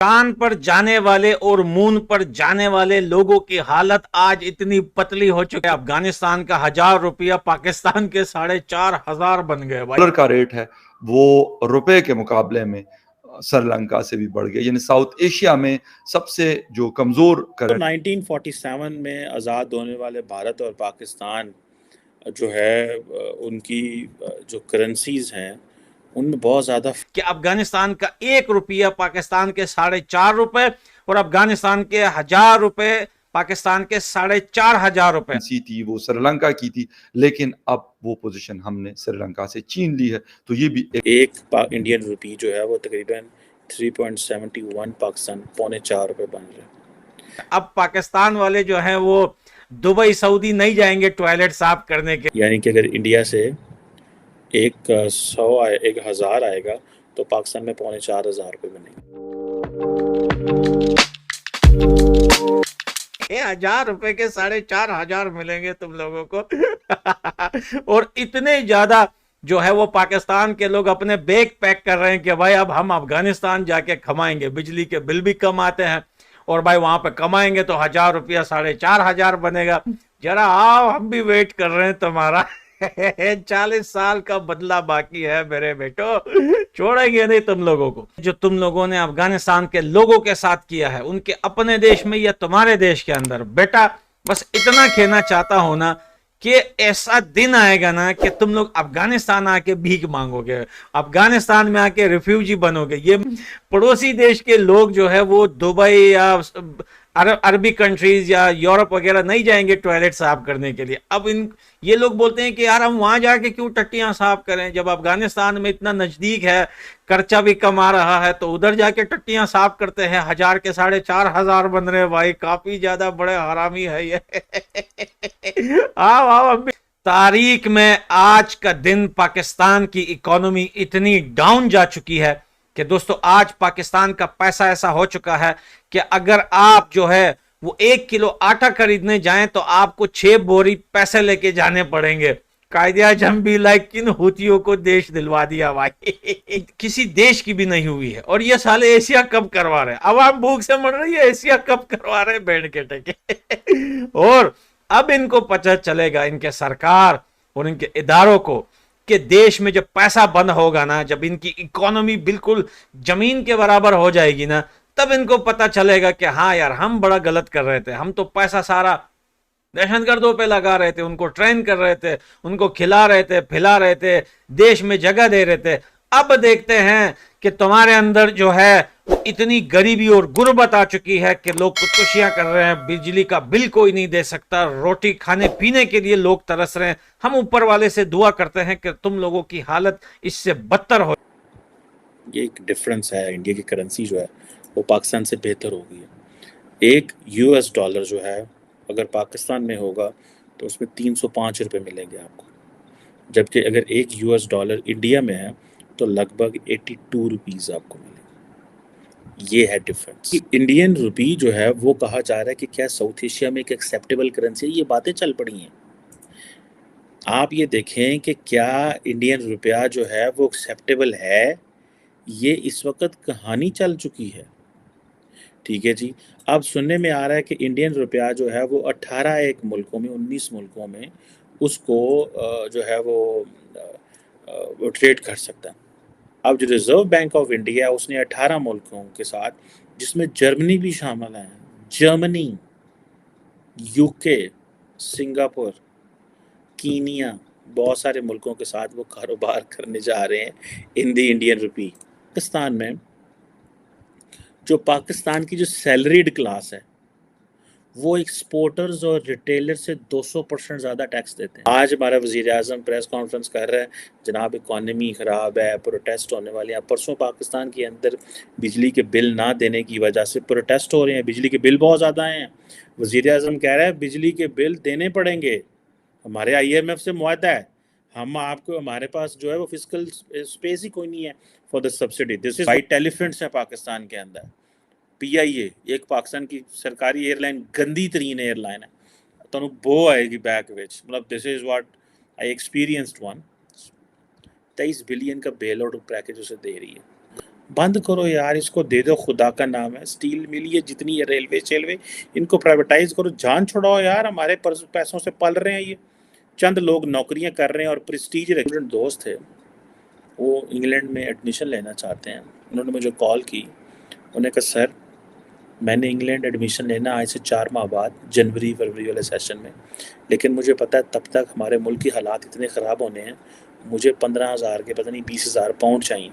चांद पर जाने वाले और मून पर जाने वाले लोगों की हालत आज इतनी पतली हो चुकी है। अफगानिस्तान का 1,000 रुपया पाकिस्तान के 4,500 बन गए भाई। डॉलर का रेट है वो रुपए के मुकाबले में श्रीलंका से भी बढ़ गया, यानी साउथ एशिया में सबसे जो कमजोर तो करेंट। 1947 में आज़ाद होने वाले भारत और पाकिस्तान जो है उनकी जो करेंसीज हैं उनमें बहुत ज़्यादा कि अफगानिस्तान का 1 रुपया पाकिस्तान के 4.5 रुपए और अफगानिस्तान के 1,000 रुपए पाकिस्तान के 4,500 रुपए थी वो श्रीलंका की थी, लेकिन अब वो पोजीशन हमने श्रीलंका से छीन ली है। तो ये भी एक इंडियन रुपी जो है वो तकरीबन 3.71 पाकिस्तान ₹4.25 बन रहे हैं। अब पाकिस्तान वाले जो हैं वो दुबई सऊदी नहीं जाएंगे टॉयलेट साफ करने के। यानी कि अगर इंडिया से एक 1,000 आएगा तो पाकिस्तान में ₹4,500 बनेंगे। 1,000 रुपए के 4,500 मिलेंगे तुम लोगों को। और इतने ज्यादा जो है वो पाकिस्तान के लोग अपने बैग पैक कर रहे हैं कि भाई अब हम अफगानिस्तान जाके कमाएंगे, बिजली के बिल भी कम आते हैं और भाई वहां पे कमाएंगे तो 1,000 रुपया 4,500 बनेगा। जरा आओ, हम भी वेट कर रहे हैं तुम्हारा। 40 साल का बदला बाकी है मेरे बेटो, छोड़ेंगे नहीं तुम लोगों को। जो तुम लोगों ने अफगानिस्तान के लोगों के साथ किया है, उनके अपने देश में या तुम्हारे देश के अंदर, बेटा बस इतना कहना चाहता हूं ना कि ऐसा दिन आएगा ना कि तुम लोग अफगानिस्तान आके भीख मांगोगे, अफगानिस्तान में आके रिफ्यूजी बनोगे। ये पड़ोसी देश के लोग जो है वो दुबई या अरबी कंट्रीज या यूरोप वगैरह नहीं जाएंगे टॉयलेट साफ करने के लिए। अब ये लोग बोलते हैं कि यार हम वहां जाके क्यों टट्टियां साफ करें, जब अफगानिस्तान में इतना नजदीक है, खर्चा भी कम आ रहा है, तो उधर जाके टट्टियां साफ करते हैं। 1,000 के 4,500 बन रहे भाई, काफी ज्यादा बड़े हरामी है ये। आओ आओ, हम भी तारीख में आज का दिन पाकिस्तान की इकोनॉमी इतनी डाउन जा चुकी है कि दोस्तों आज पाकिस्तान का पैसा ऐसा हो चुका है कि अगर आप जो है वो 1 किलो आटा खरीदने जाएं तो आपको 6 बोरी पैसे लेके जाने पड़ेंगे। कायदे आजम भी लाइक किन हुतियों को देश दिलवा दिया भाई। किसी देश की भी नहीं हुई है और ये साले एशिया कप करवा रहे हैं। अवाम भूख से मर रही है, एशिया कप करवा रहे हैं बैंड के टके। और अब इनको पता चलेगा, इनके सरकार और इनके इदारों को, कि देश में जब पैसा बंद होगा ना, जब इनकी इकोनॉमी बिल्कुल जमीन के बराबर हो जाएगी ना, तब इनको पता चलेगा कि हाँ यार हम बड़ा गलत कर रहे थे। हम तो पैसा सारा दहशतगर्दों पे लगा रहे थे, उनको ट्रेन कर रहे थे, उनको खिला रहे थे, पिला रहे थे, देश में जगह दे रहे थे। अब देखते हैं कि तुम्हारे अंदर जो है वो इतनी गरीबी और गुर्बत आ चुकी है कि लोग खुदकुशियां कर रहे हैं, बिजली का बिल कोई नहीं दे सकता, रोटी खाने पीने के लिए लोग तरस रहे हैं। हम ऊपर वाले से दुआ करते हैं कि तुम लोगों की हालत इससे बदतर हो। ये एक डिफरेंस है, इंडिया की करेंसी जो है वो पाकिस्तान से बेहतर हो गई है। एक US डॉलर जो है अगर पाकिस्तान में होगा तो उसमें ₹305 मिलेंगे आपको, जबकि अगर एक US डॉलर इंडिया में है तो लगभग 82 रुपीज़ आपको मिलेंगे। ये है डिफरेंस। इंडियन रुपी जो है वो कहा जा रहा है कि क्या साउथ एशिया में एक एक्सेप्टेबल करेंसी है, ये बातें चल पड़ी हैं। आप ये देखें कि क्या इंडियन रुपया जो है वो एक्सेप्टेबल है, ये इस वक्त कहानी चल चुकी है। ठीक है जी। अब सुनने में आ रहा है कि इंडियन रुपया जो है वो 18 एक मुल्कों में, 19 मुल्कों में उसको जो है वो ट्रेड कर सकता है। अब जो रिजर्व बैंक ऑफ इंडिया है उसने 18 मुल्कों के साथ, जिसमें जर्मनी भी शामिल है, जर्मनी, यूके, सिंगापुर, कीनिया, बहुत सारे मुल्कों के साथ वो कारोबार करने जा रहे हैं इन दी इंडियन रुपी। पाकिस्तान में जो पाकिस्तान की जो सैलरीड क्लास है वो एक्सपोर्टर्स और रिटेलर से 200% ज़्यादा टैक्स देते हैं। आज हमारा वज़ीर आज़म प्रेस कॉन्फ्रेंस कर रहा है, जनाब इकॉनमी ख़राब है, प्रोटेस्ट होने वाले हैं। परसों पाकिस्तान के अंदर बिजली के बिल ना देने की वजह से प्रोटेस्ट हो रहे हैं, बिजली के बिल बहुत ज़्यादा हैं। वज़ीर आज़म कह रहा है बिजली के बिल देने पड़ेंगे, हमारे IMF से मुआहदा है, हम आपको, हमारे पास जो है वो फिजिकल स्पेस ही कोई नहीं है for the subsidy. This is white elephants है पाकिस्तान के अंदर। PIA एक पाकिस्तान की सरकारी एयरलाइन गंदी तरीन एयरलाइन है, तो बो आएगी बैक विच, मतलब this is what I experienced one. 23 billion का बेल आउट पैकेज उसे दे रही है। बंद करो यार, इसको दे दो, खुदा का नाम है, स्टील मिल ये जितनी है, रेलवे शेलवे, इनको प्राइवेटाइज करो, जान छुड़ाओ यार, हमारे पैसों से पल रहे हैं ये। चंद लोग नौकरियां कर रहे हैं और प्रेस्टीज। स्टूडेंट दोस्त थे, वो इंग्लैंड में एडमिशन लेना चाहते हैं, उन्होंने मुझे कॉल की, उन्होंने कहा सर मैंने इंग्लैंड एडमिशन लेना आज से 4 माह बाद, जनवरी फरवरी वाले सेशन में, लेकिन मुझे पता है तब तक हमारे मुल्क की हालात इतने ख़राब होने हैं, मुझे 15,000 के पता नहीं 20,000 पाउंड चाहिए।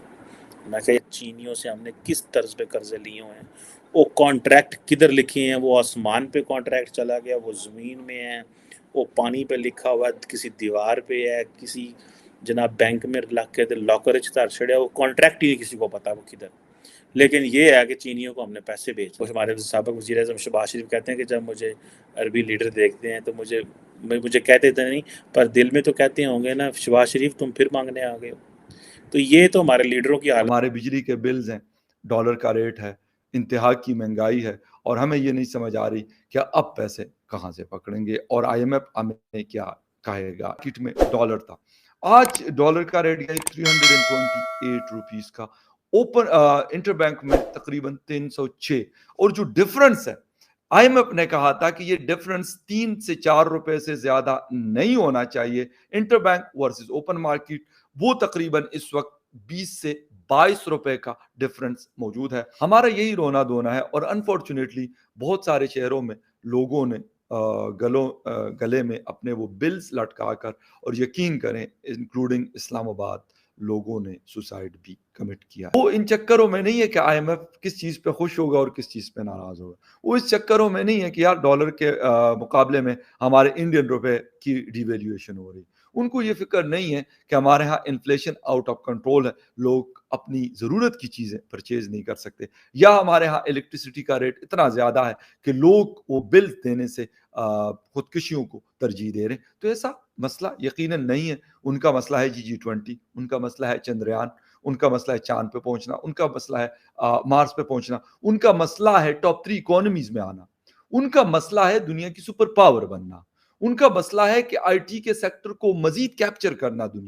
मैं कहा चीनियों से हमने किस तर्ज पे कर्जे लिए हुए हैं, वो कॉन्ट्रैक्ट किधर लिखे हैं, वो आसमान पे कॉन्ट्रैक्ट चला गया, वो ज़मीन में है, वो पानी पे लिखा हुआ किसी दीवार पे है, किसी जनाब बैंक में रख के लॉकर तार छड़िया, वो कॉन्ट्रैक्ट ही नहीं किसी को पता वो किधर। लेकिन ये है कि चीनियों को हमने पैसे भेज, कुछ हमारे साबिक़ वज़ीर आज़म शहबाज शरीफ कहते हैं कि जब मुझे अरबी लीडर देखते हैं तो मुझे कहते तो नहीं, पर दिल में तो कहते होंगे ना, शहबाज शरीफ तुम फिर मांगने आ गए हो। तो ये तो हमारे लीडरों की हालत। हमारे बिजली के बिल्स हैं, डॉलर का रेट है, इंतहा की महंगाई है, और हमें ये नहीं समझ आ रही कि अब पैसे कहाँ से पकड़ेंगे और IMF हमें क्या कहेगा। किट में डॉलर था, आज डॉलर का रेट है 328 रुपीस का, ओपन इंटरबैंक में तकरीबन 306। और जो डिफरेंस है, IMF ने कहा था कि ये डिफरेंस 3 से 4 रुपए से ज्यादा नहीं होना चाहिए इंटरबैंक वर्सेस ओपन मार्केट, वो तकरीबन इस वक्त 20 से 22 रुपए का डिफरेंस मौजूद है। हमारा यही रोना धोना है, और अनफॉर्चुनेटली बहुत सारे शहरों में लोगों ने गले में अपने वो बिल्स लटका कर, और यकीन करें इंक्लूडिंग इस्लामाबाद, लोगों ने सुसाइड भी कमिट किया। वो इन चक्करों में नहीं है कि IMF किस चीज पे खुश होगा और किस चीज पे नाराज होगा, वो इस चक्करों में नहीं है कि यार डॉलर के मुकाबले में हमारे इंडियन रुपए की डिवेल्यूएशन हो रही। उनको ये फिक्र नहीं है कि हमारे यहाँ इन्फ्लेशन आउट ऑफ कंट्रोल है, लोग अपनी ज़रूरत की चीज़ें परचेज नहीं कर सकते, या हमारे यहाँ इलेक्ट्रिसिटी का रेट इतना ज़्यादा है कि लोग वो बिल देने से खुदकुशियों को तरजीह दे रहे हैं। तो ऐसा मसला यकीनन नहीं है। उनका मसला है G20, उनका मसला है चंद्रयान, उनका मसला है चांद पे पहुंचना, उनका मसला है मार्स पे पहुंचना, उनका मसला है टॉप 3 इकोनॉमीज में आना, उनका मसला है दुनिया की सुपर पावर बनना, उनका मसला है कि IT के सेक्टर को मजीद कैप्चर करना दुनिया